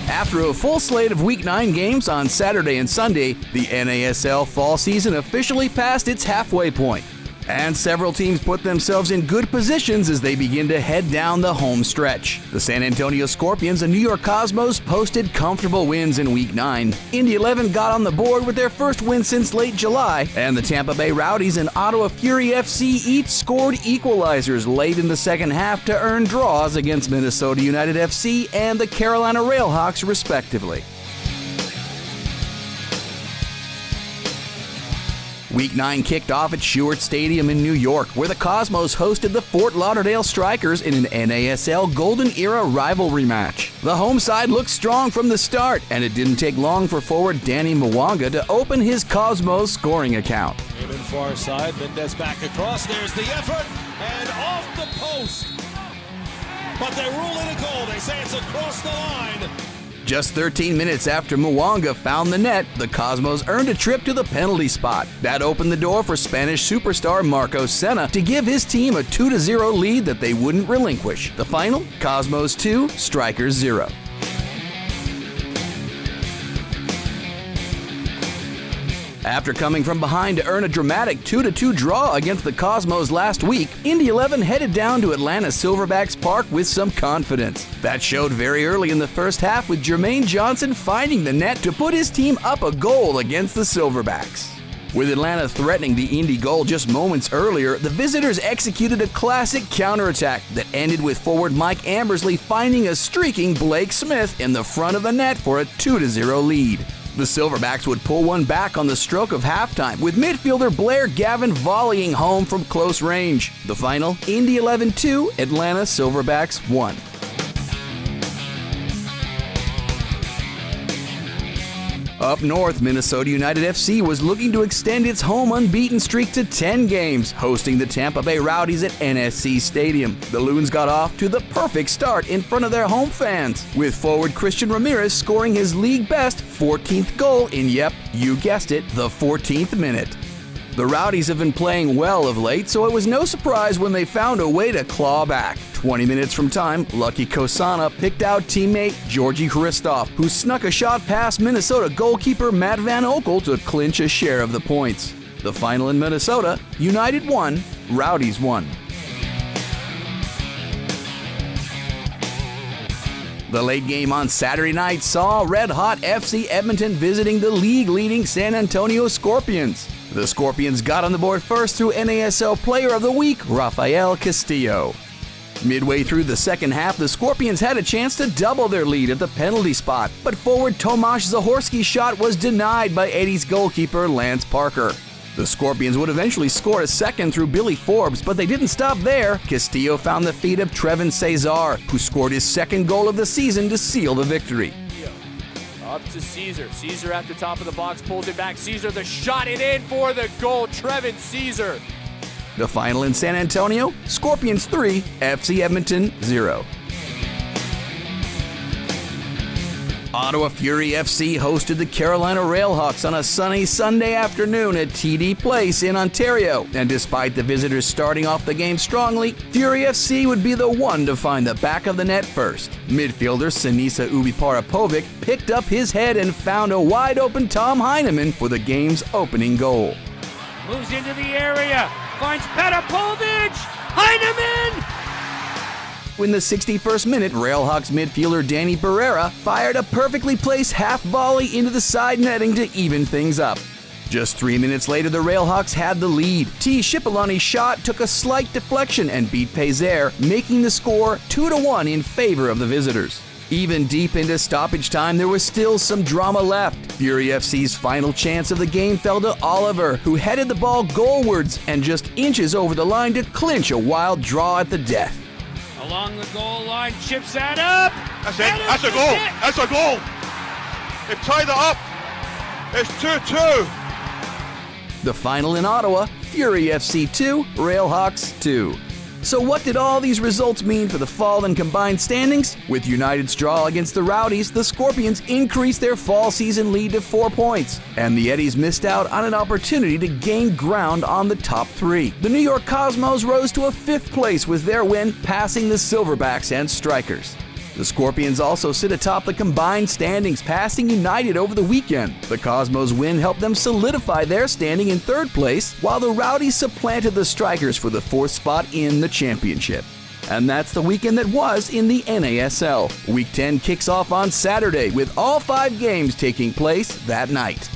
After a full slate of Week 9 games on Saturday and Sunday, the NASL Fall season officially passed its halfway point. And several teams put themselves in good positions as they begin to head down the home stretch. The San Antonio Scorpions and New York Cosmos posted comfortable wins in Week 9. Indy 11 got on the board with their first win since late July, and the Tampa Bay Rowdies and Ottawa Fury FC each scored equalizers late in the second half to earn draws against Minnesota United FC and the Carolina Railhawks, respectively. Week 9 kicked off at Stewart Stadium in New York, where the Cosmos hosted the Fort Lauderdale Strikers in an NASL Golden Era rivalry match. The home side looked strong from the start, and it didn't take long for forward Danny Mwanga to open his Cosmos scoring account. Even far side, Mendez back across, there's the effort, and off the post. But they rule it a goal, they say it's across the line. Just 13 minutes after Mwanga found the net, the Cosmos earned a trip to the penalty spot. That opened the door for Spanish superstar Marco Senna to give his team a 2-0 lead that they wouldn't relinquish. The final, Cosmos 2, Strikers 0. After coming from behind to earn a dramatic 2-2 draw against the Cosmos last week, Indy 11 headed down to Atlanta Silverbacks Park with some confidence. That showed very early in the first half, with Jermaine Johnson finding the net to put his team up a goal against the Silverbacks. With Atlanta threatening the Indy goal just moments earlier, the visitors executed a classic counterattack that ended with forward Mike Ambersley finding a streaking Blake Smith in the front of the net for a 2-0 lead. The Silverbacks would pull one back on the stroke of halftime, with midfielder Blair Gavin volleying home from close range. The final, Indy 11-2, Atlanta Silverbacks 1. Up north, Minnesota United FC was looking to extend its home unbeaten streak to 10 games, hosting the Tampa Bay Rowdies at NSC Stadium. The Loons got off to the perfect start in front of their home fans, with forward Christian Ramirez scoring his league-best 14th goal in, yep, you guessed it, the 14th minute. The Rowdies have been playing well of late, so it was no surprise when they found a way to claw back. 20 minutes from time, Lucky Kosana picked out teammate Georgi Hristov, who snuck a shot past Minnesota goalkeeper Matt Van Okel to clinch a share of the points. The final in Minnesota, United 1, Rowdies 1. The late game on Saturday night saw red-hot FC Edmonton visiting the league-leading San Antonio Scorpions. The Scorpions got on the board first through NASL Player of the Week, Rafael Castillo. Midway through the second half, the Scorpions had a chance to double their lead at the penalty spot, but forward Tomasz Zahorski's shot was denied by Eddie's goalkeeper Lance Parker. The Scorpions would eventually score a second through Billy Forbes, but they didn't stop there. Castillo found the feet of Trevin Cesar, who scored his second goal of the season to seal the victory. Up to Caesar. Caesar at the top of the box, pulls it back. Caesar, the shot, and in for the goal. Trevin Caesar. The final in San Antonio, Scorpions 3, FC Edmonton 0. Ottawa Fury FC hosted the Carolina Railhawks on a sunny Sunday afternoon at TD Place in Ontario, and despite the visitors starting off the game strongly, Fury FC would be the one to find the back of the net first. Midfielder Sinisa Ubiparapovic picked up his head and found a wide-open Tom Heineman for the game's opening goal. Moves into the area, finds Petapovic, Heineman! In the 61st minute, Railhawks midfielder Danny Barrera fired a perfectly placed half volley into the side netting to even things up. Just 3 minutes later, the Railhawks had the lead. T. Shipolani's shot took a slight deflection and beat Pezer, making the score 2-1 in favor of the visitors. Even deep into stoppage time, there was still some drama left. Fury FC's final chance of the game fell to Oliver, who headed the ball goalwards and just inches over the line to clinch a wild draw at the death. Along the goal line, chips that up. That's it. That's a goal. That's a goal. They've tied it up. It's 2-2. The final in Ottawa, Fury FC 2, Railhawks 2. So what did all these results mean for the fall and combined standings? With United's draw against the Rowdies, the Scorpions increased their fall season lead to 4 points, and the Eddies missed out on an opportunity to gain ground on the top 3. The New York Cosmos rose to a 5th place with their win, passing the Silverbacks and Strikers. The Scorpions also sit atop the combined standings, passing United over the weekend. The Cosmos' win helped them solidify their standing in 3rd place, while the Rowdies supplanted the Strikers for the 4th spot in the championship. And that's the weekend that was in the NASL. Week 10 kicks off on Saturday, with all 5 games taking place that night.